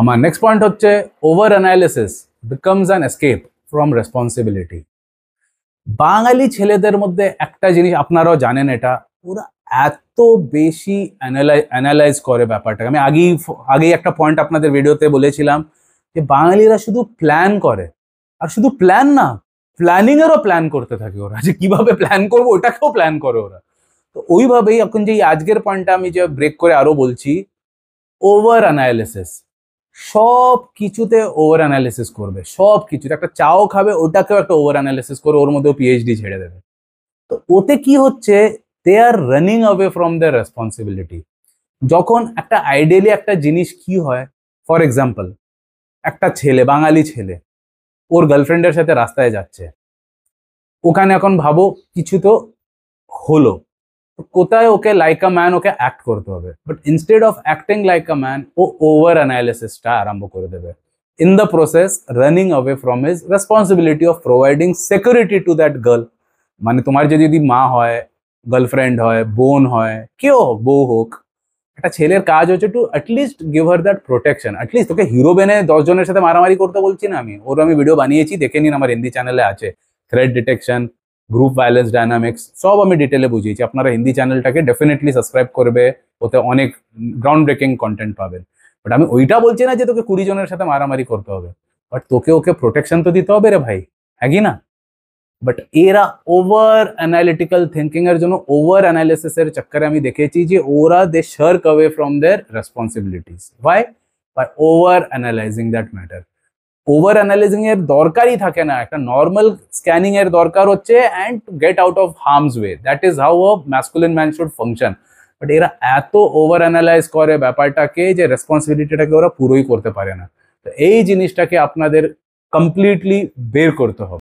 আমার next point হচ্ছে over analysis becomes an escape from responsibility. Bengali ছেলেদের মধ্যে একটা জিনিস আপনারাও জানেন, এটা ওরা এত বেশি অ্যানালাইজ করে ব্যাপারটাকে। আমি আগেই একটা পয়েন্ট আপনাদের ভিডিওতে বলেছিলাম যে বাঙালিরা শুধু প্ল্যান করে, আর শুধু প্ল্যান না, প্ল্যানিং এরও প্ল্যান করতে থাকে ওরা, যে কিভাবে প্ল্যান করবো ওটাকেও প্ল্যান করে ওরা। তো ওইভাবেই এখন যে আজকের পয়েন্টটা আমি যে ব্রেক করে আরো বলছি, ওভার অ্যানালিসিস, সব কিছুতে ওভার অ্যানালিসিস করবে, সব কিছুতে। একটা চাও খাবে ওটাকেও একটা ওভার অ্যানালিসিস করে ওর মধ্যেও পিএইচডি ছেড়ে দেবে। তো ওতে কি হচ্ছে, they are running away from their responsibility. যখন একটা আইডিয়ালি একটা জিনিস কি হয়, ফর এক্সাম্পল একটা ছেলে, বাঙালি ছেলে ওর গার্লফ্রেন্ডের সাথে রাস্তায় যাচ্ছে, ওখানে এখন ভাবো কিছু তো হলো, কোথায় ওকে লাইক আ ম্যান ওকে অ্যাক্ট করতে হবে, but instead of acting like a man ও ওভার অ্যানালিসিসটা আরম্ভ করে দেবে, in the process running away from his responsibility of providing security to that girl. মানে তোমার যে যদি মা হয়, গার্লফ্রেন্ড হয়, বোন হয়, কেউ হোক, বউ হোক, একটা ছেলের কাজ হচ্ছে to at least give her that protection. At least তোকে হিরো বেনে 10 জনের সাথে মারামারি করতে বলছি না আমি, ওর আমি ভিডিও বানিয়েছি, দেখে নিন, আমার হিন্দি চ্যানেলে আছে। Threat detection, group violence dynamics সব আমি ডিটেলে বুঝিয়েছি। আপনারা হিন্দি চ্যানেলটাকে ডেফিনেটলি সাবস্ক্রাইব করবে, ওতে অনেক গ্রাউন্ড ব্রেকিং কন্টেন্ট পাবেন। বাট আমি ওইটা বলছি না যে তোকে 20 জনের সাথে মারামারি করতে হবে, বাট তোকে ওকে প্রোটেকশন তো দিতে হবে রে ভাই, হ্যাঁ কি না? বাট এরা ওভার অ্যানালিটিক্যাল থিঙ্কিং এর জন্য, ওভার অ্যানালিসিস এর চক্করে আমি দেখেছি যে ওরা they shirk away from their responsibilities. Why? By over analyzing that matter. Over analyzing এর দরকারই থাকে না, একটা নর্মাল স্ক্যানিং এর দরকার হচ্ছে and get out of harms way. That is how a masculine man should function. But এরা এত ওভার অ্যানালাইজ করে ব্যাপারটাকে যে রেসপন্সিবিলিটিটাকে ওরা পুরোই করতে পারে না। তো এই জিনিসটাকে আপনাদের কমপ্লিটলি বের করতে হবে।